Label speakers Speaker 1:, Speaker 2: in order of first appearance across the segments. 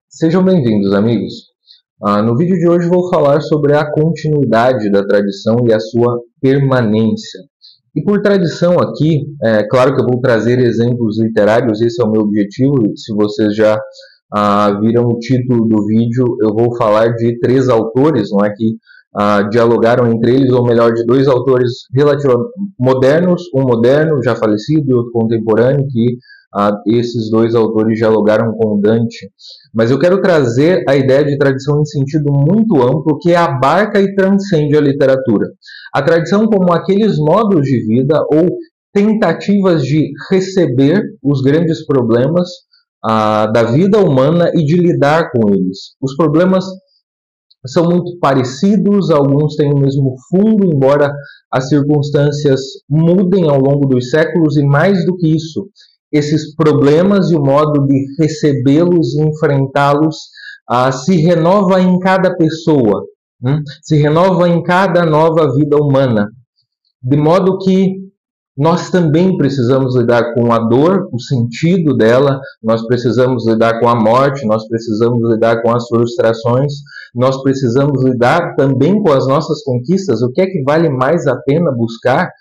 Speaker 1: Sejam bem-vindos, amigos. No vídeo de hoje vou falar sobre a continuidade da tradição e a sua permanência. E por tradição aqui, claro que eu vou trazer exemplos literários, esse é o meu objetivo. Se vocês já viram o título do vídeo, eu vou falar de 3 autores, não é, que dialogaram entre eles, ou melhor, de 2 autores relativamente modernos, um moderno, já falecido, e outro contemporâneo, que esses 2 autores dialogaram com Dante. Mas eu quero trazer a ideia de tradição em sentido muito amplo, que abarca e transcende a literatura. A tradição como aqueles modos de vida ou tentativas de receber os grandes problemas da vida humana e de lidar com eles. Os problemas são muito parecidos, alguns têm o mesmo fundo, embora as circunstâncias mudem ao longo dos séculos, e mais do que isso, esses problemas e o modo de recebê-los e enfrentá-los se renova em cada pessoa, se renova em cada nova vida humana, de modo que nós também precisamos lidar com a dor, o sentido dela, nós precisamos lidar com a morte, nós precisamos lidar com as frustrações, nós precisamos lidar também com as nossas conquistas, o que é que vale mais a pena buscar,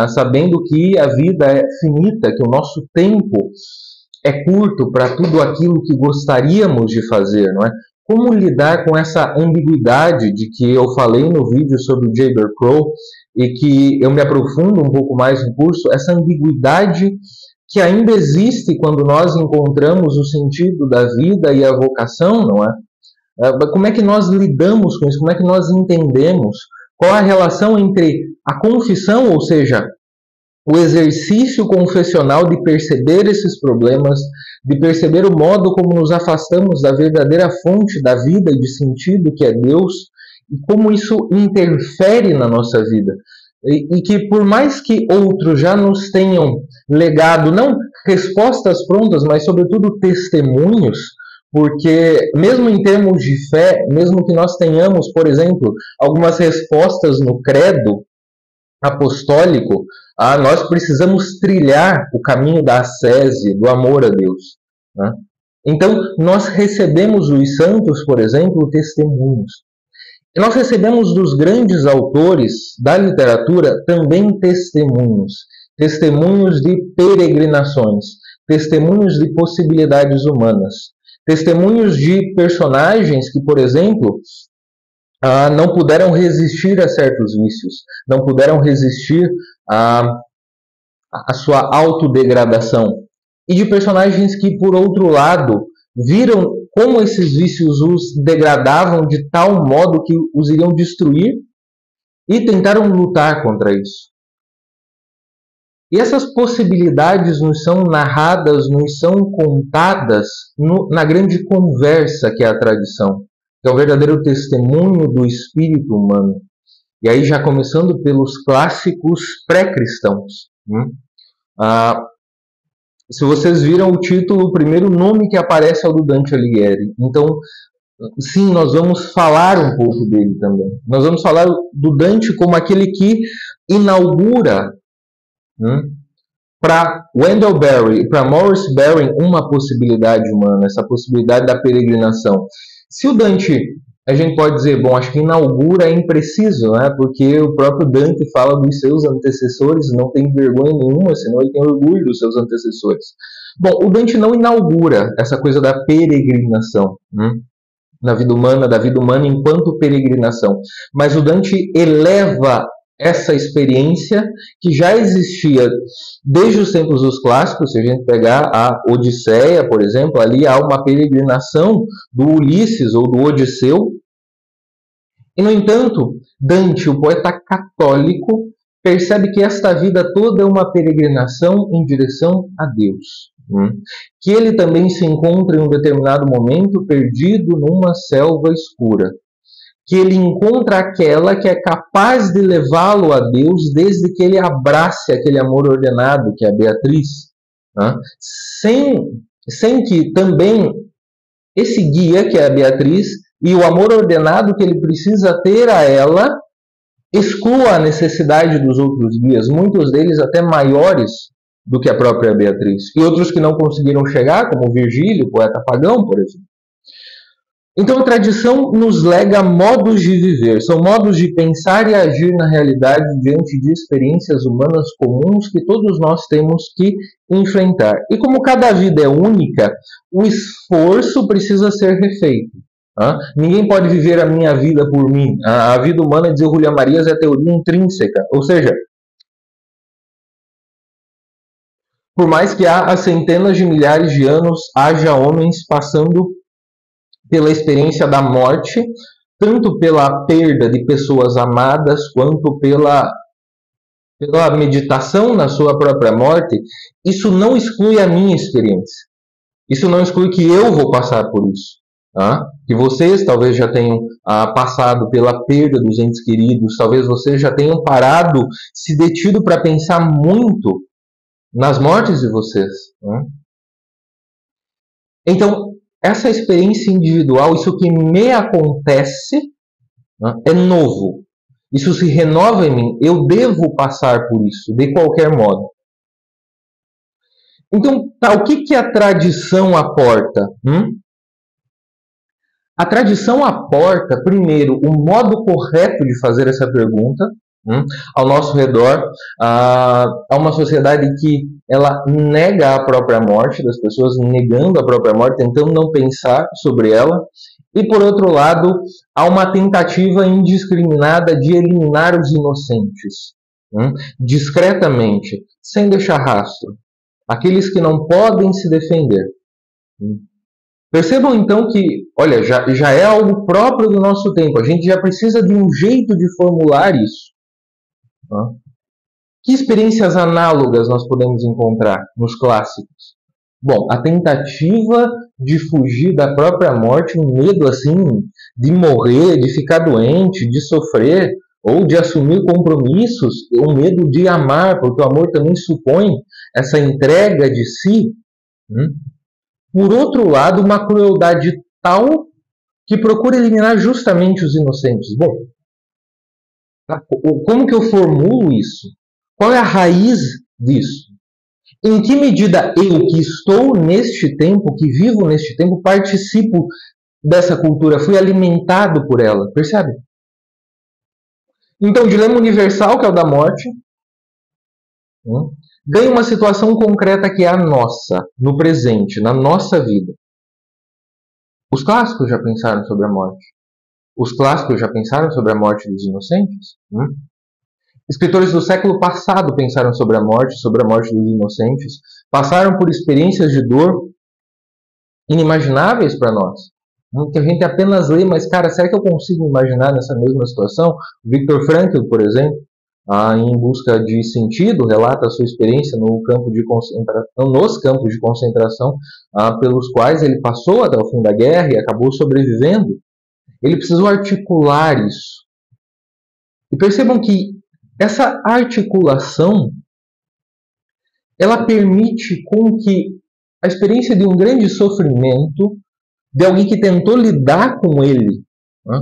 Speaker 1: sabendo que a vida é finita, que o nosso tempo é curto para tudo aquilo que gostaríamos de fazer, não é? Como lidar com essa ambiguidade de que eu falei no vídeo sobre o Jayber Crow e que eu me aprofundo um pouco mais no curso, essa ambiguidade que ainda existe quando nós encontramos o sentido da vida e a vocação, não é? Como é que nós lidamos com isso? Como é que nós entendemos? Qual a relação entre a confissão, ou seja, o exercício confessional de perceber esses problemas, de perceber o modo como nos afastamos da verdadeira fonte da vida e de sentido que é Deus, e como isso interfere na nossa vida. E que por mais que outros já nos tenham legado, não respostas prontas, mas sobretudo testemunhos, porque mesmo em termos de fé, mesmo que nós tenhamos, por exemplo, algumas respostas no credo apostólico, nós precisamos trilhar o caminho da ascese, do amor a Deus, né? Então, nós recebemos dos santos, por exemplo, testemunhos. E nós recebemos dos grandes autores da literatura também testemunhos. Testemunhos de peregrinações, testemunhos de possibilidades humanas, testemunhos de personagens que, por exemplo, não puderam resistir a certos vícios, não puderam resistir à sua autodegradação. E de personagens que, por outro lado, viram como esses vícios os degradavam de tal modo que os iriam destruir e tentaram lutar contra isso. E essas possibilidades nos são narradas, nos são contadas na grande conversa que é a tradição, que é o verdadeiro testemunho do espírito humano. E aí já começando pelos clássicos pré-cristãos. Se vocês viram o título, o primeiro nome que aparece é o do Dante Alighieri. Então, sim, nós vamos falar um pouco dele também. Nós vamos falar do Dante como aquele que inaugura para Wendell Berry e para Maurice Baring uma possibilidade humana, essa possibilidade da peregrinação. Se o Dante, a gente pode dizer, bom, acho que inaugura é impreciso, né? Porque o próprio Dante fala dos seus antecessores, não tem vergonha nenhuma, senão ele tem orgulho dos seus antecessores. Bom, o Dante não inaugura essa coisa da peregrinação, da vida humana enquanto peregrinação, mas o Dante eleva essa experiência que já existia desde os tempos dos clássicos. Se a gente pegar a Odisseia, por exemplo, ali há uma peregrinação do Ulisses ou do Odisseu. E, no entanto, Dante, o poeta católico, percebe que esta vida toda é uma peregrinação em direção a Deus. Que ele também se encontra em um determinado momento perdido numa selva escura. Que ele encontra aquela que é capaz de levá-lo a Deus desde que ele abrace aquele amor ordenado, que é a Beatriz, sem que também esse guia, que é a Beatriz, e o amor ordenado que ele precisa ter a ela, exclua a necessidade dos outros guias, muitos deles até maiores do que a própria Beatriz. E outros que não conseguiram chegar, como Virgílio, poeta pagão, por exemplo. Então a tradição nos lega modos de viver, são modos de pensar e agir na realidade diante de experiências humanas comuns que todos nós temos que enfrentar. E como cada vida é única, o esforço precisa ser refeito. Ninguém pode viver a minha vida por mim. A vida humana, diz o Julián Marías, é a teoria intrínseca, ou seja, por mais que há centenas de milhares de anos haja homens passando pela experiência da morte, tanto pela perda de pessoas amadas, quanto pela meditação na sua própria morte, isso não exclui a minha experiência. Isso não exclui que eu vou passar por isso. Que vocês talvez já tenham passado pela perda dos entes queridos, talvez vocês já tenham parado, se detido para pensar muito nas mortes de vocês. Então, essa experiência individual, isso que me acontece, é novo. Isso se renova em mim. Eu devo passar por isso, de qualquer modo. Então, o que a tradição aporta? A tradição aporta, primeiro, o modo correto de fazer essa pergunta. Ao nosso redor, há uma sociedade que ela nega a própria morte, das pessoas negando a própria morte, tentando não pensar sobre ela. E, por outro lado, há uma tentativa indiscriminada de eliminar os inocentes, discretamente, sem deixar rastro. Aqueles que não podem se defender. Percebam então que, olha, já é algo próprio do nosso tempo. A gente já precisa de um jeito de formular isso. Que experiências análogas nós podemos encontrar nos clássicos? Bom, a tentativa de fugir da própria morte, um medo assim de morrer, de ficar doente, de sofrer, ou de assumir compromissos, um medo de amar, porque o amor também supõe essa entrega de si. Por outro lado, uma crueldade tal que procura eliminar justamente os inocentes. Bom, como que eu formulo isso? Qual é a raiz disso? Em que medida eu, que estou neste tempo, que vivo neste tempo, participo dessa cultura, fui alimentado por ela, percebe? Então, o dilema universal, que é o da morte, ganha uma situação concreta que é a nossa, no presente, na nossa vida. Os clássicos já pensaram sobre a morte. Os clássicos já pensaram sobre a morte dos inocentes? Escritores do século passado pensaram sobre a morte dos inocentes, passaram por experiências de dor inimagináveis para nós, que a gente apenas lê, mas, cara, será que eu consigo imaginar nessa mesma situação? Viktor Frankl, por exemplo, em busca de sentido, relata a sua experiência nos campos de concentração pelos quais ele passou até o fim da guerra e acabou sobrevivendo. Ele precisou articular isso. E percebam que essa articulação, ela permite com que a experiência de um grande sofrimento, de alguém que tentou lidar com ele,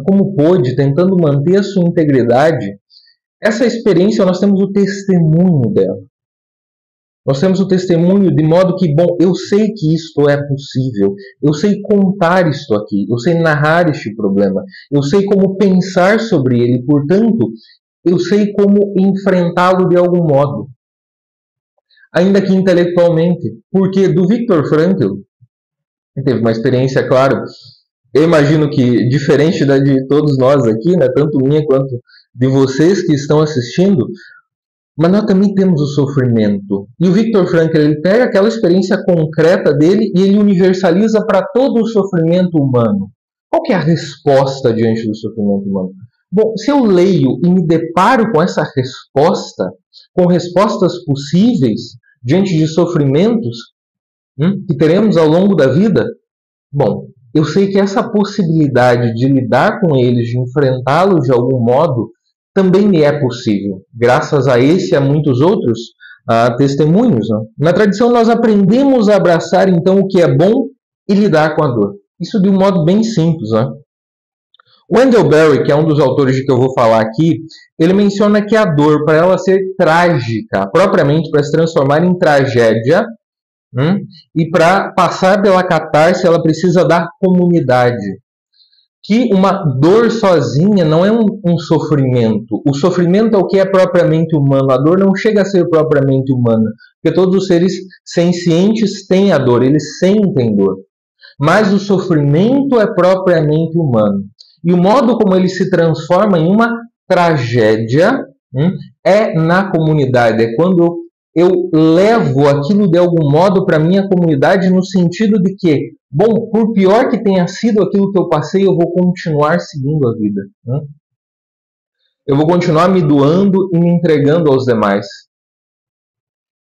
Speaker 1: como pôde, tentando manter a sua integridade, essa experiência nós temos o testemunho dela. Nós temos o testemunho de modo que, bom, eu sei que isto é possível, eu sei contar isto aqui, eu sei narrar este problema, eu sei como pensar sobre ele, portanto, eu sei como enfrentá-lo de algum modo. Ainda que intelectualmente, porque do Viktor Frankl, teve uma experiência, claro, eu imagino que diferente da de todos nós aqui, tanto minha quanto de vocês que estão assistindo, mas nós também temos o sofrimento. E o Viktor Frankl, ele pega aquela experiência concreta dele e ele universaliza para todo o sofrimento humano. Qual que é a resposta diante do sofrimento humano? Bom, se eu leio e me deparo com essa resposta, com respostas possíveis diante de sofrimentos que teremos ao longo da vida, bom, eu sei que essa possibilidade de lidar com eles, de enfrentá-los de algum modo, também me é possível, graças a esse e a muitos outros testemunhos. Na tradição nós aprendemos a abraçar então o que é bom e lidar com a dor. Isso de um modo bem simples. Wendell Berry, que é um dos autores de que eu vou falar aqui, ele menciona que a dor, para ela ser trágica, propriamente para se transformar em tragédia, e para passar pela catarse, ela precisa da comunidade. Que uma dor sozinha não é um sofrimento. O sofrimento é o que é propriamente humano. A dor não chega a ser propriamente humana, porque todos os seres sencientes têm a dor, eles sentem dor. Mas o sofrimento é propriamente humano. E o modo como ele se transforma em uma tragédia é na comunidade. É quando eu levo aquilo de algum modo para a minha comunidade, no sentido de que, bom, por pior que tenha sido aquilo que eu passei, eu vou continuar seguindo a vida. Eu vou continuar me doando e me entregando aos demais.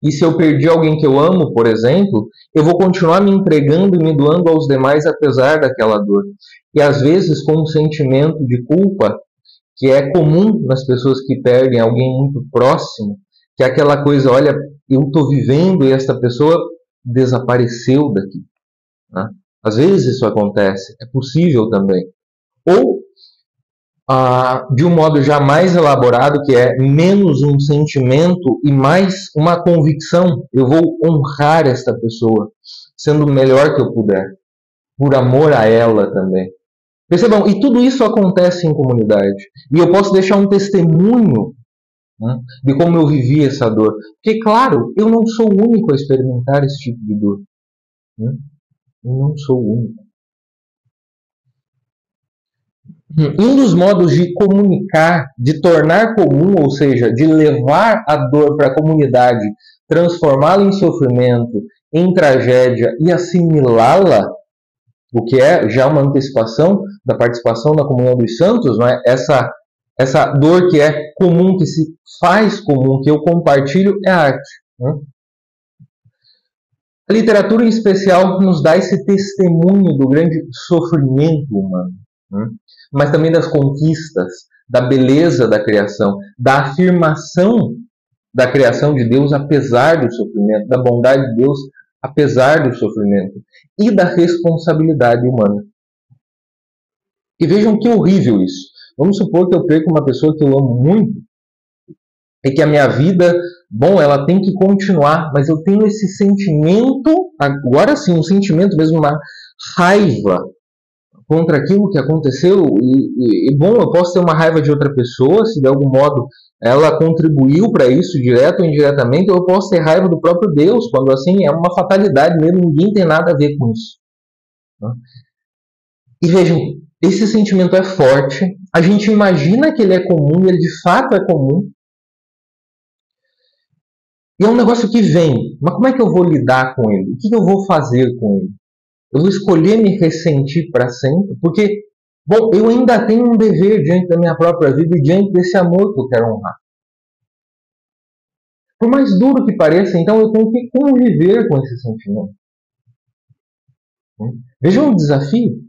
Speaker 1: E se eu perdi alguém que eu amo, por exemplo, eu vou continuar me entregando e me doando aos demais apesar daquela dor. E às vezes com um sentimento de culpa, que é comum nas pessoas que perdem alguém muito próximo, que é aquela coisa, olha, eu estou vivendo e esta pessoa desapareceu daqui. Às vezes isso acontece, é possível também. Ou, de um modo já mais elaborado, que é menos um sentimento e mais uma convicção, eu vou honrar esta pessoa, sendo o melhor que eu puder, por amor a ela também. Percebam, e tudo isso acontece em comunidade. E eu posso deixar um testemunho de como eu vivi essa dor. Porque, claro, eu não sou o único a experimentar esse tipo de dor. Eu não sou o único. E um dos modos de comunicar, de tornar comum, ou seja, de levar a dor para a comunidade, transformá-la em sofrimento, em tragédia e assimilá-la, o que é já uma antecipação da participação na comunhão dos santos, não é? Essa dor que é comum, que se faz comum, que eu compartilho, é a arte. A literatura, em especial, nos dá esse testemunho do grande sofrimento humano, mas também das conquistas, da beleza da criação, da afirmação da criação de Deus apesar do sofrimento, da bondade de Deus apesar do sofrimento e da responsabilidade humana. E vejam que horrível isso. Vamos supor que eu perco uma pessoa que eu amo muito e que a minha vida, bom, ela tem que continuar, mas eu tenho esse sentimento, agora sim, um sentimento mesmo, uma raiva contra aquilo que aconteceu e bom, eu posso ter uma raiva de outra pessoa, se de algum modo ela contribuiu para isso, direto ou indiretamente, ou eu posso ter raiva do próprio Deus, quando assim é uma fatalidade mesmo, ninguém tem nada a ver com isso. E vejam, esse sentimento é forte, a gente imagina que ele é comum, ele de fato é comum, e é um negócio que vem, mas como é que eu vou lidar com ele? O que eu vou fazer com ele? Eu vou escolher me ressentir para sempre? Porque, bom, eu ainda tenho um dever diante da minha própria vida e diante desse amor que eu quero honrar. Por mais duro que pareça, então eu tenho que conviver com esse sentimento. Vejam o desafio.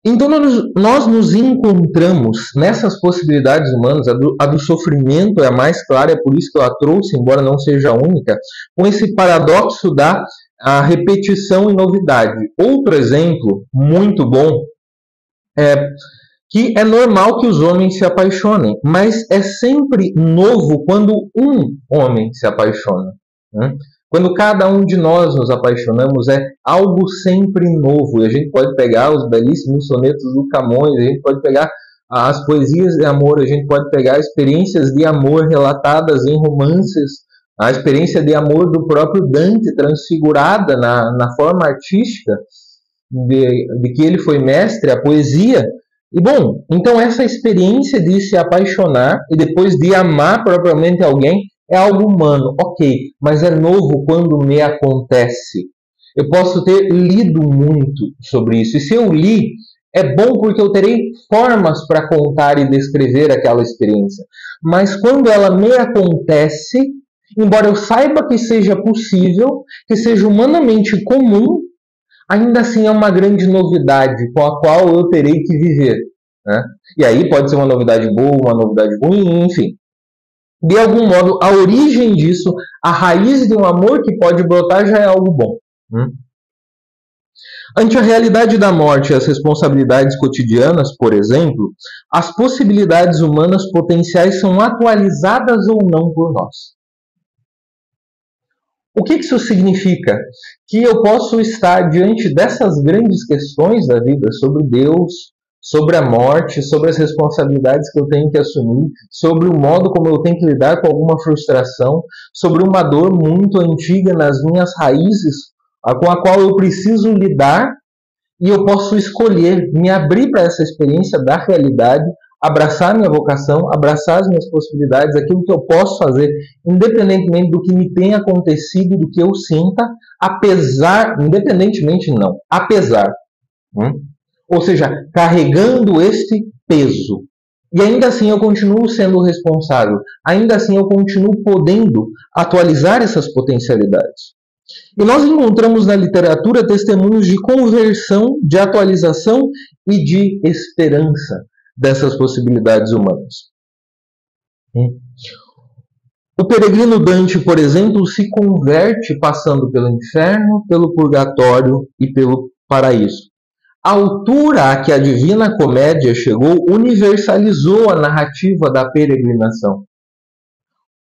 Speaker 1: Então nós nos encontramos nessas possibilidades humanas, a do sofrimento é a mais clara, é por isso que eu a trouxe, embora não seja a única, com esse paradoxo da repetição e novidade. Outro exemplo muito bom é que é normal que os homens se apaixonem, mas é sempre novo quando um homem se apaixona. Quando cada um de nós nos apaixonamos, é algo sempre novo. E a gente pode pegar os belíssimos sonetos do Camões, a gente pode pegar as poesias de amor, a gente pode pegar experiências de amor relatadas em romances, a experiência de amor do próprio Dante, transfigurada na forma artística de que ele foi mestre, a poesia. E bom, então essa experiência de se apaixonar e depois de amar propriamente alguém, é algo humano, ok, mas é novo quando me acontece. Eu posso ter lido muito sobre isso, e se eu li, é bom porque eu terei formas para contar e descrever aquela experiência. Mas quando ela me acontece, embora eu saiba que seja possível, que seja humanamente comum, ainda assim é uma grande novidade com a qual eu terei que viver. E aí pode ser uma novidade boa, uma novidade ruim, enfim. De algum modo, a origem disso, a raiz de um amor que pode brotar já é algo bom. Ante a realidade da morte e as responsabilidades cotidianas, por exemplo, as possibilidades humanas potenciais são atualizadas ou não por nós. O que isso significa? Que eu posso estar diante dessas grandes questões da vida sobre Deus, sobre a morte, sobre as responsabilidades que eu tenho que assumir, sobre o modo como eu tenho que lidar com alguma frustração, sobre uma dor muito antiga nas minhas raízes, com a qual eu preciso lidar, e eu posso escolher me abrir para essa experiência da realidade, abraçar minha vocação, abraçar as minhas possibilidades, aquilo que eu posso fazer, independentemente do que me tenha acontecido, do que eu sinta, independentemente não, apesar. Ou seja, carregando este peso. E ainda assim eu continuo sendo responsável, ainda assim eu continuo podendo atualizar essas potencialidades. E nós encontramos na literatura testemunhos de conversão, de atualização e de esperança dessas possibilidades humanas. O peregrino Dante, por exemplo, se converte passando pelo inferno, pelo purgatório e pelo paraíso. A altura a que a Divina Comédia chegou universalizou a narrativa da peregrinação.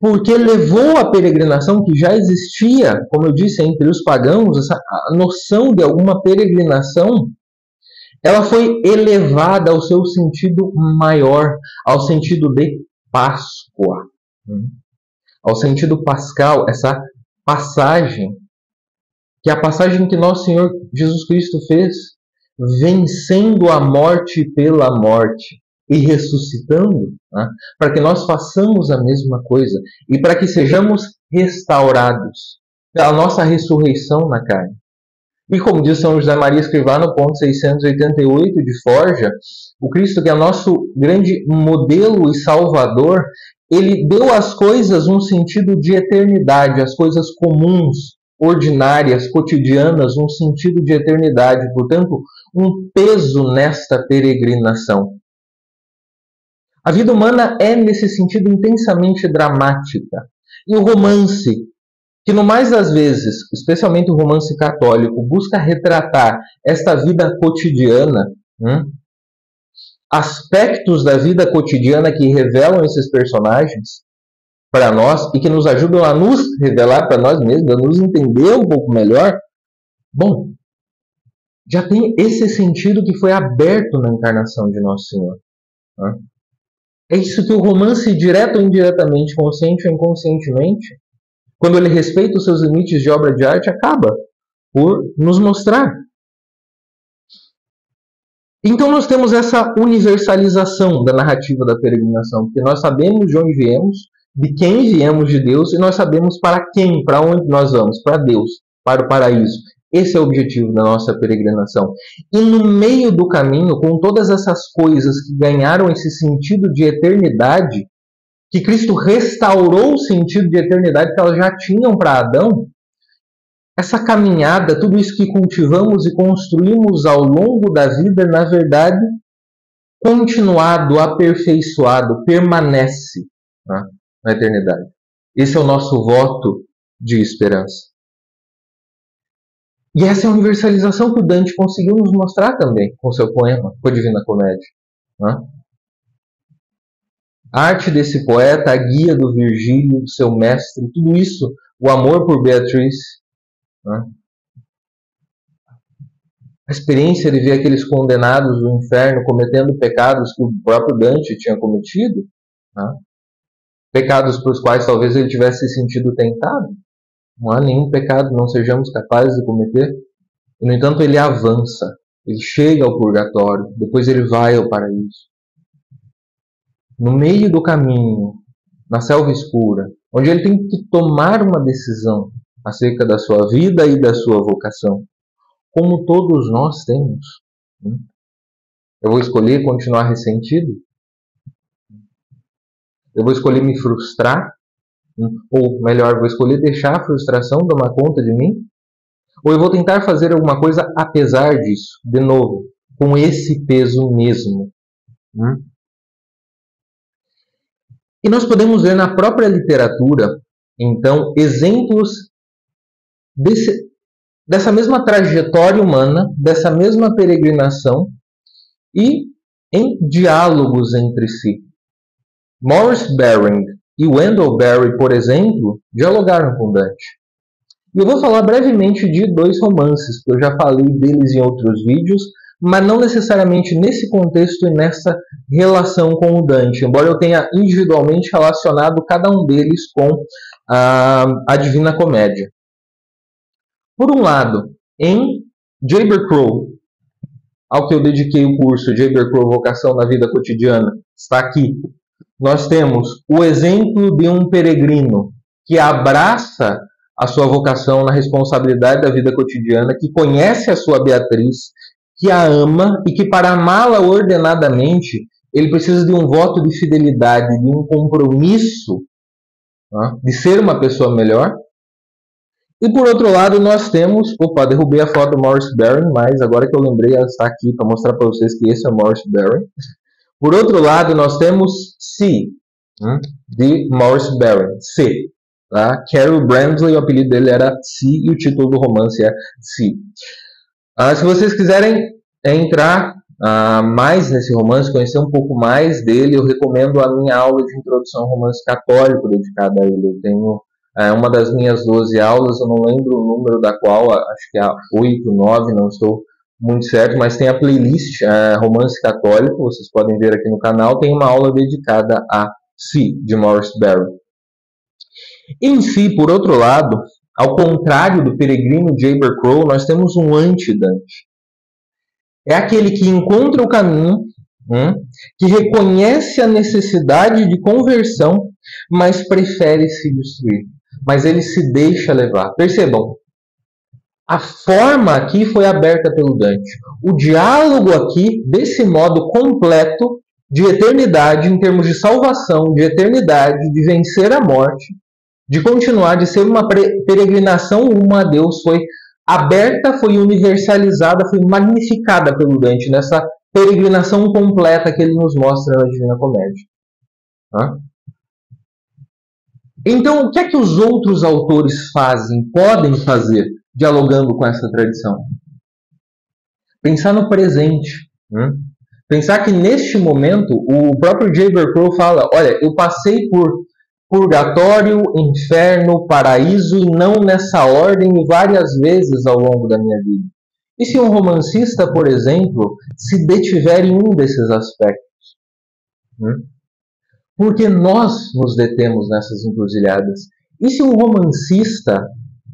Speaker 1: Porque levou a peregrinação que já existia, como eu disse, entre os pagãos, essa noção de alguma peregrinação, ela foi elevada ao seu sentido maior, ao sentido de Páscoa, ao sentido pascal, essa passagem, que é a passagem que nosso Senhor Jesus Cristo fez, vencendo a morte pela morte e ressuscitando, para que nós façamos a mesma coisa e para que sejamos restaurados pela nossa ressurreição na carne. E como diz São José Maria Escrivá no ponto 688 de Forja, o Cristo, que é nosso grande modelo e salvador, ele deu às coisas um sentido de eternidade, as coisas comuns, ordinárias, cotidianas, um sentido de eternidade, portanto, um peso nesta peregrinação. A vida humana é, nesse sentido, intensamente dramática. E o romance, que no mais das vezes, especialmente o romance católico, busca retratar esta vida cotidiana, aspectos da vida cotidiana que revelam esses personagens para nós e que nos ajudam a nos revelar para nós mesmos, a nos entender um pouco melhor, bom, já tem esse sentido que foi aberto na encarnação de Nosso Senhor. É isso que o romance, direto ou indiretamente, consciente ou inconscientemente, quando ele respeita os seus limites de obra de arte, acaba por nos mostrar. Então nós temos essa universalização da narrativa da peregrinação, porque nós sabemos de onde viemos, de quem viemos de Deus, e nós sabemos para quem, para onde nós vamos, para Deus, para o paraíso. Esse é o objetivo da nossa peregrinação. E no meio do caminho, com todas essas coisas que ganharam esse sentido de eternidade, que Cristo restaurou o sentido de eternidade que elas já tinham para Adão, essa caminhada, tudo isso que cultivamos e construímos ao longo da vida, na verdade, continuado, aperfeiçoado, permanece na eternidade. Esse é o nosso voto de esperança. E essa é a universalização que o Dante conseguiu nos mostrar também com seu poema, com a Divina Comédia. A arte desse poeta, a guia do Virgílio, do seu mestre, tudo isso, o amor por Beatriz, a experiência de ver aqueles condenados do inferno cometendo pecados que o próprio Dante tinha cometido, pecados para os quais talvez ele tivesse se sentido tentado. Não há nenhum pecado que não sejamos capazes de cometer. E, no entanto, ele avança. Ele chega ao purgatório. Depois ele vai ao paraíso. No meio do caminho, na selva escura, onde ele tem que tomar uma decisão acerca da sua vida e da sua vocação, como todos nós temos. Eu vou escolher continuar ressentido? Eu vou escolher me frustrar? Ou melhor, vou escolher deixar a frustração tomar conta de mim? Ou eu vou tentar fazer alguma coisa apesar disso, de novo, com esse peso mesmo? E nós podemos ver na própria literatura, então, exemplos dessa mesma trajetória humana, dessa mesma peregrinação e em diálogos entre si. Maurice Baring e Wendell Berry, por exemplo, dialogaram com Dante. E eu vou falar brevemente de dois romances, que eu já falei deles em outros vídeos, mas não necessariamente nesse contexto e nessa relação com o Dante, embora eu tenha individualmente relacionado cada um deles com a Divina Comédia. Por um lado, em Jayber Crow, ao que eu dediquei o curso Jayber Crow Vocação na Vida Cotidiana, está aqui. Nós temos o exemplo de um peregrino que abraça a sua vocação na responsabilidade da vida cotidiana, que conhece a sua Beatriz, que a ama e que para amá-la ordenadamente, ele precisa de um voto de fidelidade, de um compromisso, de ser uma pessoa melhor. E por outro lado nós temos, derrubei a foto do Maurice Baring, mas agora que eu lembrei, ela está aqui para mostrar para vocês que esse é o Maurice Baring. Por outro lado nós temos C, de Maurice Baring, C. Tá? Carol Brandley, o apelido dele era C e o título do romance é C. Se vocês quiserem entrar mais nesse romance, conhecer um pouco mais dele, eu recomendo a minha aula de introdução ao romance católico dedicada a ele. Eu tenho uma das minhas 12 aulas, eu não lembro o número da qual, acho que é a 8, 9, não estou muito certo, mas tem a playlist Romance Católico, vocês podem ver aqui no canal, tem uma aula dedicada a Si, de Maurice Baring. Em si, por outro lado, ao contrário do peregrino Jayber Crow, nós temos um anti-Dante. É aquele que encontra o caminho, que reconhece a necessidade de conversão, mas prefere se destruir. Mas ele se deixa levar. Percebam, a forma aqui foi aberta pelo Dante. O diálogo aqui, desse modo completo, de eternidade, em termos de salvação, de eternidade, de vencer a morte, de continuar, de ser uma peregrinação rumo a Deus, foi aberta, foi universalizada, foi magnificada pelo Dante, nessa peregrinação completa que ele nos mostra na Divina Comédia. Então, o que é que os outros autores fazem, podem fazer, dialogando com essa tradição? Pensar no presente. Pensar que neste momento, o próprio Jayber Crow fala, olha, eu passei por purgatório, inferno, paraíso, e não nessa ordem, várias vezes ao longo da minha vida. E se um romancista, por exemplo, se detiver em um desses aspectos? Porque nós nos detemos nessas encruzilhadas. E se um romancista...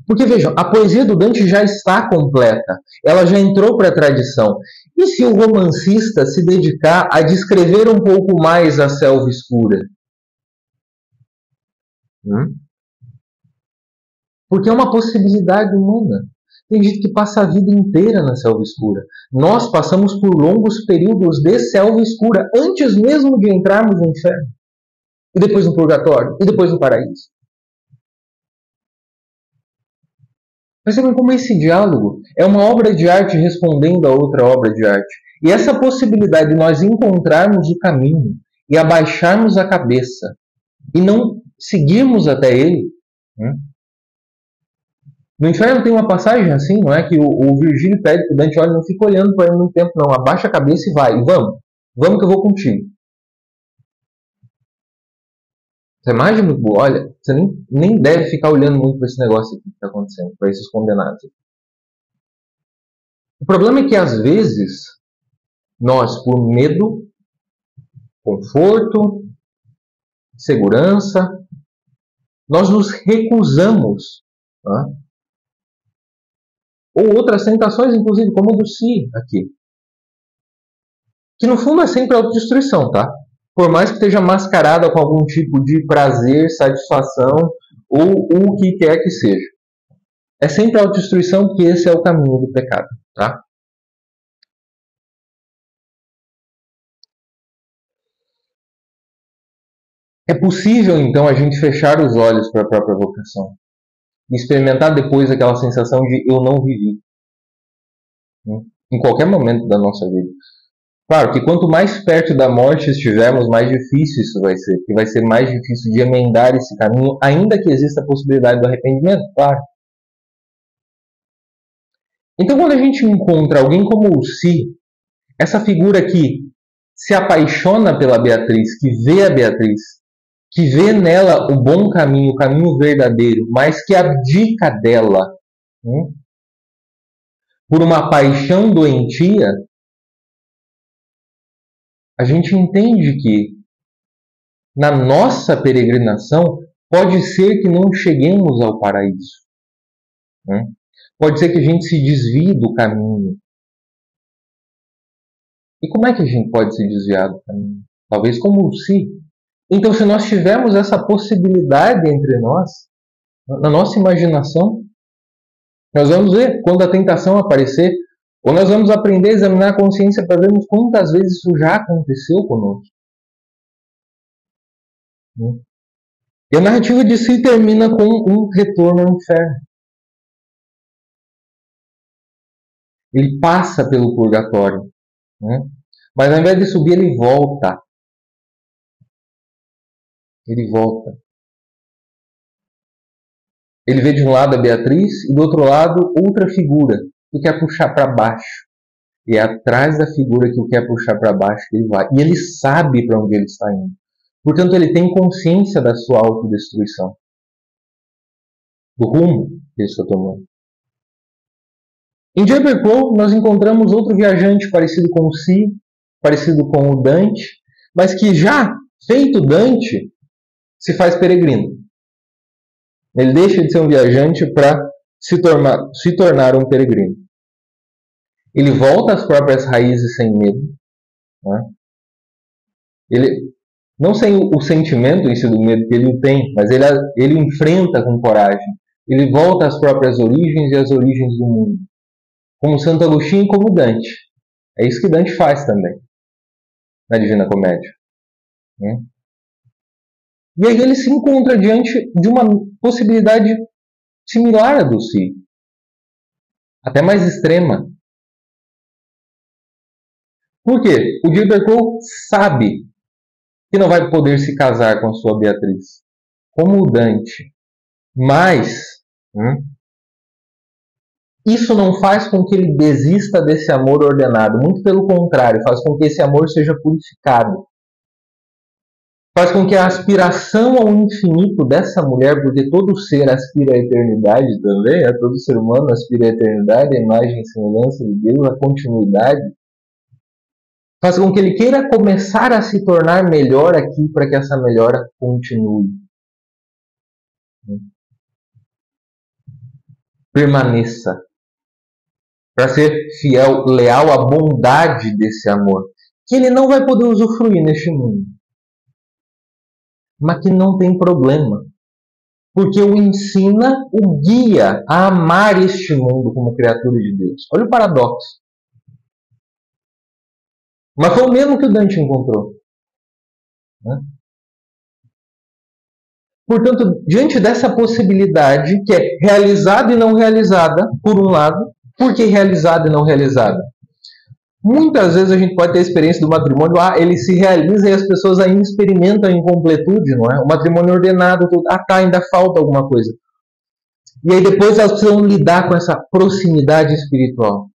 Speaker 1: Porque vejam, a poesia do Dante já está completa, ela já entrou para a tradição. E se o romancista se dedicar a descrever um pouco mais a selva escura? Porque é uma possibilidade humana. Tem gente que passa a vida inteira na selva escura. Nós passamos por longos períodos de selva escura, antes mesmo de entrarmos no inferno. E depois no purgatório, e depois no paraíso. Percebem como esse diálogo é uma obra de arte respondendo a outra obra de arte. E essa possibilidade de nós encontrarmos o caminho e abaixarmos a cabeça e não seguirmos até ele. No inferno tem uma passagem assim, não é? Que o Virgílio pede para o Dante, olha, não fica olhando para ele muito tempo não, abaixa a cabeça e vai, e vamos que eu vou contigo. Essa imagem é muito boa, olha, você nem deve ficar olhando muito para esse negócio aqui que está acontecendo, para esses condenados. O problema é que às vezes, nós, por medo, conforto, segurança, nós nos recusamos, ou outras tentações, inclusive, como a do Si aqui, que no fundo é sempre autodestruição, tá? Por mais que esteja mascarada com algum tipo de prazer, satisfação, ou o que quer que seja. É sempre autodestruição, porque esse é o caminho do pecado, tá? É possível, então, a gente fechar os olhos para a própria vocação e experimentar depois aquela sensação de eu não vivi. Em qualquer momento da nossa vida. Claro que quanto mais perto da morte estivermos, mais difícil isso vai ser. Que vai ser mais difícil de emendar esse caminho, ainda que exista a possibilidade do arrependimento, claro. Então, quando a gente encontra alguém como o Si, essa figura que se apaixona pela Beatriz, que vê a Beatriz, que vê nela o bom caminho, o caminho verdadeiro, mas que abdica dela, por uma paixão doentia, a gente entende que na nossa peregrinação pode ser que não cheguemos ao paraíso. Pode ser que a gente se desvie do caminho. E como é que a gente pode se desviar do caminho? Talvez como o Si. Então, se nós tivermos essa possibilidade entre nós, na nossa imaginação, nós vamos ver quando a tentação aparecer, ou nós vamos aprender a examinar a consciência para vermos quantas vezes isso já aconteceu conosco. E a narrativa de Si termina com um retorno ao inferno. Ele passa pelo purgatório, mas ao invés de subir, ele volta. Ele volta. Ele vê de um lado a Beatriz e do outro lado outra figura que quer puxar para baixo. E é atrás da figura que o quer puxar para baixo que ele vai. E ele sabe para onde ele está indo. Portanto, ele tem consciência da sua autodestruição. Do rumo que ele está tomando. Em Jayber Crow, nós encontramos outro viajante parecido com o Si, parecido com o Dante, mas que já, feito Dante, se faz peregrino. Ele deixa de ser um viajante para se tornar um peregrino. Ele volta às próprias raízes sem medo. Ele, não sem o sentimento em si do medo que ele o tem, mas ele enfrenta com coragem. Ele volta às próprias origens e às origens do mundo. Como Santo Agostinho e como Dante. É isso que Dante faz também, na Divina Comédia. E aí ele se encontra diante de uma possibilidade similar à do Si. Até mais extrema. Por quê? O Jayber Crow sabe que não vai poder se casar com sua Beatriz, como o Dante. Mas isso não faz com que ele desista desse amor ordenado. Muito pelo contrário, faz com que esse amor seja purificado. Faz com que a aspiração ao infinito dessa mulher, porque todo ser aspira à eternidade também, todo ser humano aspira à eternidade, a imagem e semelhança de Deus, a continuidade, faz com que ele queira começar a se tornar melhor aqui para que essa melhora continue. Permaneça. Para ser fiel, leal à bondade desse amor, que ele não vai poder usufruir neste mundo. Mas que não tem problema, porque o ensina, o guia a amar este mundo como criatura de Deus. Olha o paradoxo. Mas foi o mesmo que o Dante encontrou. Portanto, diante dessa possibilidade, que é realizada e não realizada, por um lado, por que realizada e não realizada? Muitas vezes a gente pode ter a experiência do matrimônio, ele se realiza e as pessoas ainda experimentam a incompletude, não é? O matrimônio ordenado, ainda falta alguma coisa. E aí depois elas precisam lidar com essa proximidade espiritual.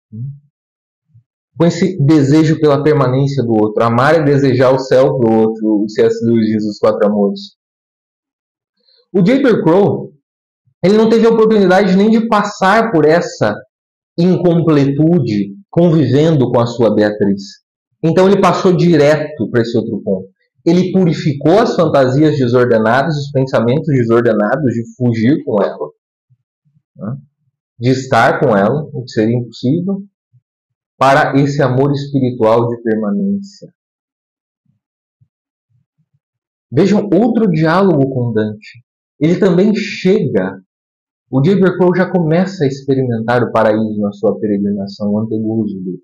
Speaker 1: Com esse desejo pela permanência do outro. Amar é desejar o céu para o outro, o C.S. Lewis diz os 4 amores. O Jayber Crow, ele não teve a oportunidade nem de passar por essa incompletude convivendo com a sua Beatriz. Então ele passou direto para esse outro ponto. Ele purificou as fantasias desordenadas, os pensamentos desordenados de fugir com ela, de estar com ela, o que seria impossível, para esse amor espiritual de permanência. Vejam outro diálogo com Dante. Ele também chega. O Jayber Crow já começa a experimentar o paraíso na sua peregrinação antegozo dele.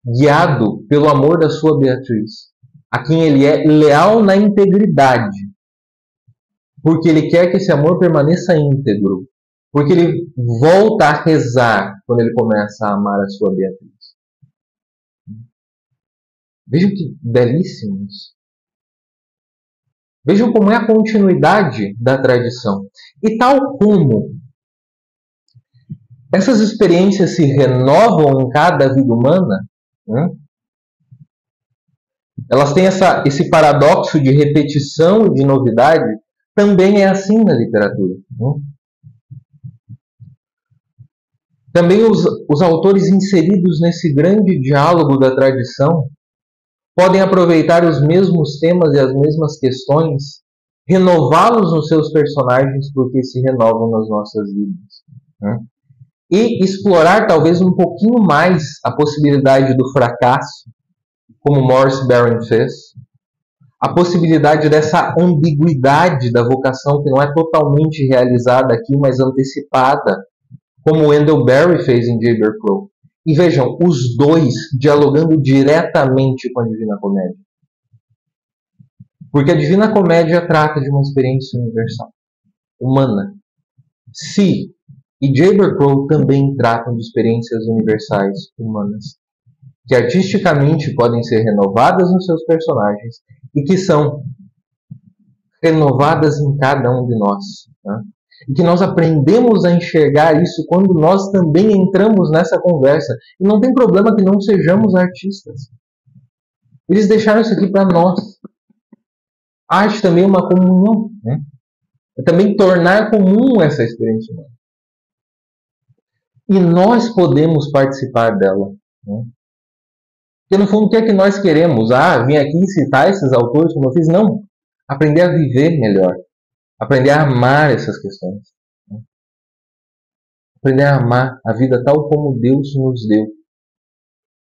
Speaker 1: Guiado pelo amor da sua Beatriz, a quem ele é leal na integridade. Porque ele quer que esse amor permaneça íntegro. Porque ele volta a rezar quando ele começa a amar a sua Beatriz. Vejam que belíssimos. Vejam como é a continuidade da tradição. E tal como Essas experiências se renovam em cada vida humana, né? Elas têm esse paradoxo de repetição e de novidade. Também é assim na literatura, né? Também os autores inseridos nesse grande diálogo da tradição podem aproveitar os mesmos temas e as mesmas questões, renová-los nos seus personagens, porque se renovam nas nossas vidas, né? E explorar talvez um pouquinho mais a possibilidade do fracasso, como Maurice Barron fez, a possibilidade dessa ambiguidade da vocação que não é totalmente realizada aqui, mas antecipada, como Wendell Berry fez em Jayber Crow. E vejam, os dois dialogando diretamente com a Divina Comédia. Porque a Divina Comédia trata de uma experiência universal, humana. Si e Jayber Crow também tratam de experiências universais humanas, que artisticamente podem ser renovadas nos seus personagens e que são renovadas em cada um de nós, né? E que nós aprendemos a enxergar isso quando nós também entramos nessa conversa. E não tem problema que não sejamos artistas. Eles deixaram isso aqui para nós. A arte também é uma comunhão, né? É também tornar comum essa experiência humana. E nós podemos participar dela, né? Porque no fundo o que é que nós queremos? Vim aqui citar esses autores como eu fiz? Não. Aprender a viver melhor. Aprender a amar essas questões. Né? Aprender a amar a vida tal como Deus nos deu.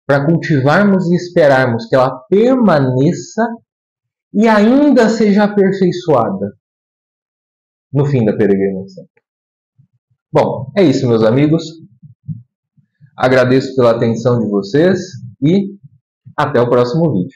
Speaker 1: Para cultivarmos e esperarmos que ela permaneça e ainda seja aperfeiçoada no fim da peregrinação. Bom, é isso, meus amigos. Agradeço pela atenção de vocês e até o próximo vídeo.